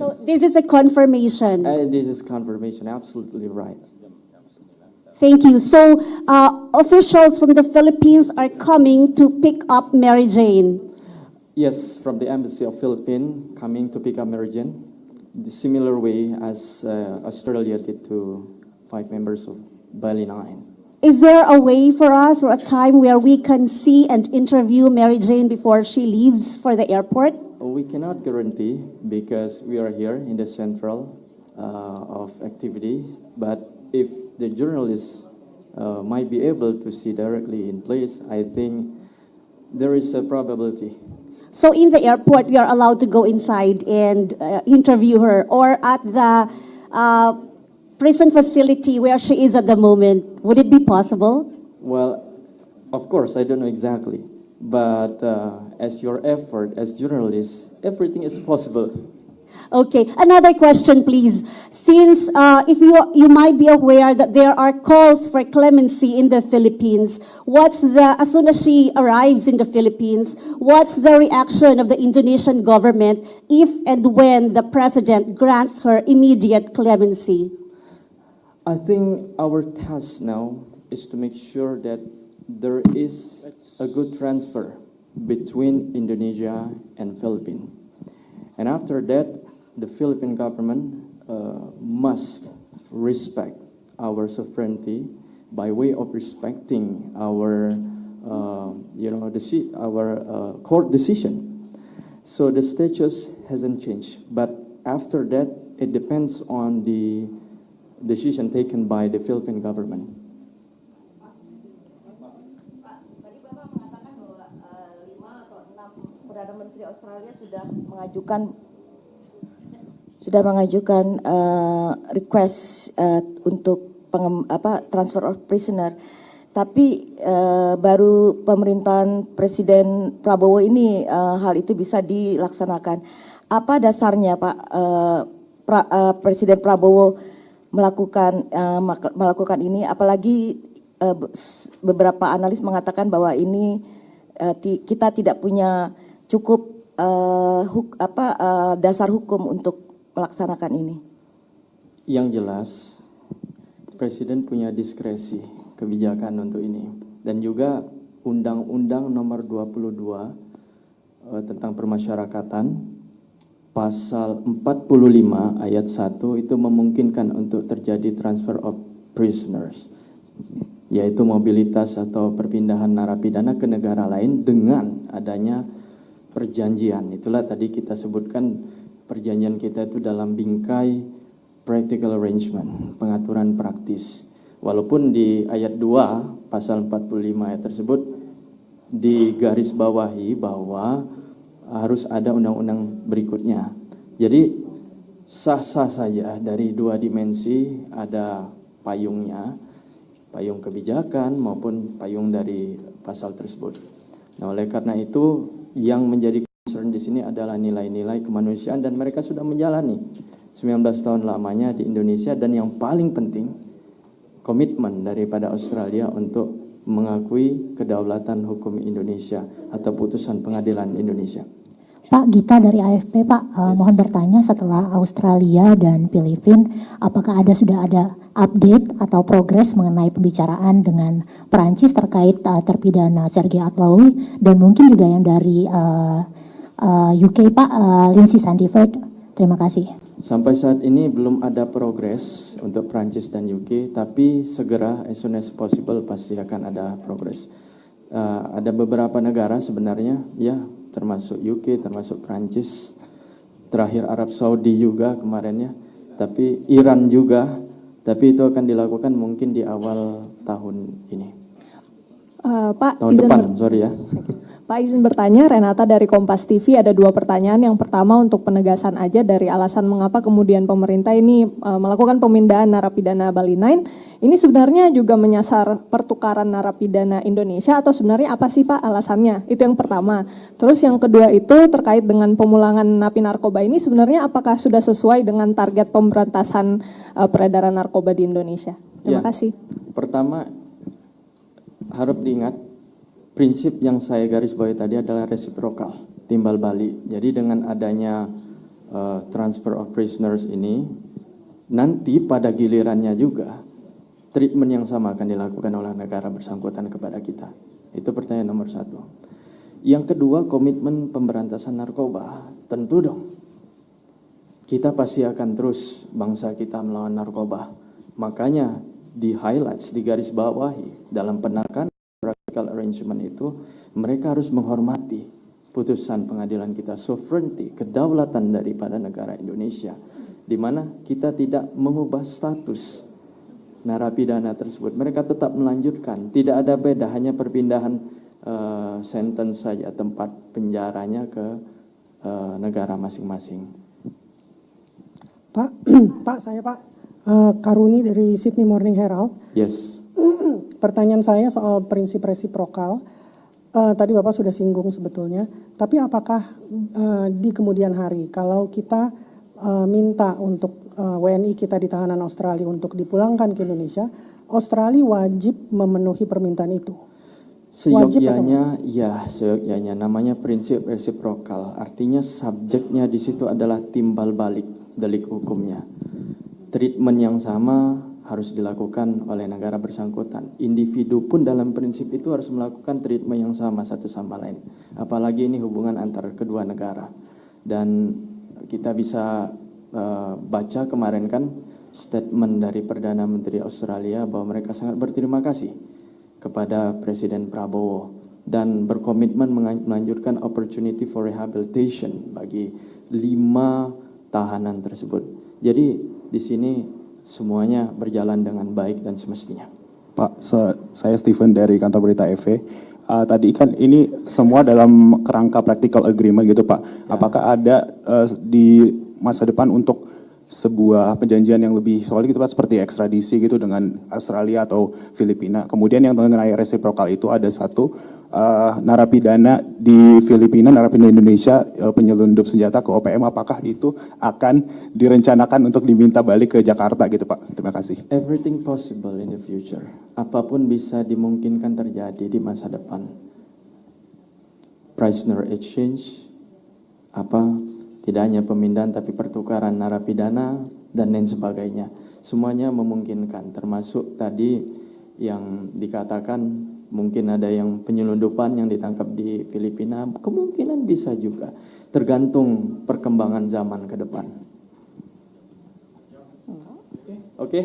So this is a confirmation. This is confirmation, absolutely right. Thank you. So officials from the Philippines are coming to pick up Mary Jane. Yes, from the Embassy of Philippines coming to pick up Mary Jane, the similar way as Australia did to 5 members of Bali 9. Is there a way for us or a time where we can see and interview Mary Jane before she leaves for the airport? We cannot guarantee because we are here in the central of activity, but if the journalists might be able to see directly in place, I think there is a probability. So in the airport, we are allowed to go inside and interview her, or at the prison facility where she is at the moment. Would it be possible? Well, of course, I don't know exactly, but as your effort as journalists, everything is possible. Okay, another question, please. Since if you might be aware that there are calls for clemency in the Philippines, as soon as she arrives in the Philippines, what's the reaction of the Indonesian government if and when the president grants her immediate clemency? I think our task now is to make sure that there is a good transfer between Indonesia and Philippines. And after that, the Philippine government must respect our sovereignty by way of respecting our, our court decision. So the status hasn't changed, but after that, it depends on the decision taken by the Philippine government. Perdana Menteri Australia sudah mengajukan request untuk transfer of prisoner, tapi baru pemerintahan Presiden Prabowo ini hal itu bisa dilaksanakan. Apa dasarnya Pak Presiden Prabowo melakukan ini? Apalagi beberapa analis mengatakan bahwa ini kita tidak punya cukup dasar hukum untuk melaksanakan ini. Yang jelas, Presiden punya diskresi kebijakan untuk ini. Dan juga Undang-Undang Nomor 22 tentang Permasyarakatan, Pasal 45 ayat 1 itu memungkinkan untuk terjadi transfer of prisoners, yaitu mobilitas atau perpindahan narapidana ke negara lain dengan adanya perjanjian. Itulah tadi kita sebutkan perjanjian kita itu dalam bingkai practical arrangement, pengaturan praktis. Walaupun di ayat 2 pasal 45 ayat tersebut digarisbawahi bahwa harus ada undang-undang berikutnya. Jadi sah-sah saja dari dua dimensi, ada payungnya, payung kebijakan maupun payung dari pasal tersebut. Nah, oleh karena itu yang menjadi concern di sini adalah nilai-nilai kemanusiaan, dan mereka sudah menjalani 19 tahun lamanya di Indonesia, dan yang paling penting komitmen daripada Australia untuk mengakui kedaulatan hukum Indonesia atau putusan pengadilan Indonesia. Pak, Gita dari AFP, Pak, mohon bertanya, setelah Australia dan Filipina, apakah sudah ada update atau progres mengenai pembicaraan dengan Perancis terkait terpidana Sergei Atlaoui, dan mungkin juga yang dari UK, Pak, Lindsay Sandiford? Terima kasih. Sampai saat ini belum ada progres untuk Perancis dan UK, tapi segera as soon as possible pasti akan ada progres. Ada beberapa negara sebenarnya, ya, termasuk UK, termasuk Perancis, terakhir Arab Saudi juga kemarinnya, tapi Iran juga, tapi itu akan dilakukan mungkin di awal tahun ini. Pak, tahun depan, sorry ya. Pak, izin bertanya, Renata dari Kompas TV, ada 2 pertanyaan. Yang pertama untuk penegasan aja dari alasan mengapa kemudian pemerintah ini melakukan pemindahan narapidana Bali 9. Ini sebenarnya juga menyasar pertukaran narapidana Indonesia atau sebenarnya apa sih Pak alasannya? Itu yang pertama. Terus yang kedua itu terkait dengan pemulangan napi narkoba ini, sebenarnya apakah sudah sesuai dengan target pemberantasan peredaran narkoba di Indonesia? Terima kasih. Pertama, harap diingat, prinsip yang saya garis bawahi tadi adalah resiprokal, timbal balik. Jadi dengan adanya transfer of prisoners ini, nanti pada gilirannya juga treatment yang sama akan dilakukan oleh negara bersangkutan kepada kita. Itu pertanyaan nomor satu. Yang kedua, komitmen pemberantasan narkoba. Tentu dong. Kita pasti akan terus bangsa kita melawan narkoba. Makanya di highlights, di garis bawahi dalam penekanan practical arrangement itu, mereka harus menghormati putusan pengadilan kita, sovereignty, kedaulatan daripada negara Indonesia, di mana kita tidak mengubah status narapidana tersebut. Mereka tetap melanjutkan, tidak ada beda, hanya perpindahan sentence saja, tempat penjaranya ke negara masing-masing. Pak, saya Pak Karuni dari Sydney Morning Herald. Yes. Pertanyaan saya soal prinsip resiprokal. Tadi Bapak sudah singgung sebetulnya, tapi apakah di kemudian hari kalau kita minta untuk WNI kita di tahanan Australia untuk dipulangkan ke Indonesia, Australia wajib memenuhi permintaan itu? Seyogyanya, ya seyogyanya, namanya prinsip resiprokal, artinya subjeknya di situ adalah timbal balik delik hukumnya. Treatment yang sama harus dilakukan oleh negara bersangkutan. Individu pun dalam prinsip itu harus melakukan treatment yang sama satu sama lain. Apalagi ini hubungan antar kedua negara. Dan kita bisa baca kemarin kan statement dari Perdana Menteri Australia bahwa mereka sangat berterima kasih kepada Presiden Prabowo dan berkomitmen melanjutkan opportunity for rehabilitation bagi 5 tahanan tersebut. Jadi di sini semuanya berjalan dengan baik dan semestinya. Pak, saya Steven dari kantor berita EV. Tadi kan ini semua dalam kerangka practical agreement gitu Pak. Ya. Apakah ada di masa depan untuk sebuah perjanjian yang lebih solid gitu Pak, seperti ekstradisi gitu dengan Australia atau Filipina. Kemudian yang mengenai resiprokal itu ada satu narapidana di Filipina, narapidana Indonesia penyelundup senjata ke OPM, apakah itu akan direncanakan untuk diminta balik ke Jakarta gitu Pak? Terima kasih. Everything possible in the future. Apapun bisa dimungkinkan terjadi di masa depan. Prisoner exchange, tidak hanya pemindahan tapi pertukaran narapidana dan lain sebagainya. Semuanya memungkinkan, termasuk tadi yang dikatakan mungkin ada yang penyelundupan yang ditangkap di Filipina, kemungkinan bisa juga, tergantung perkembangan zaman ke depan. Oke?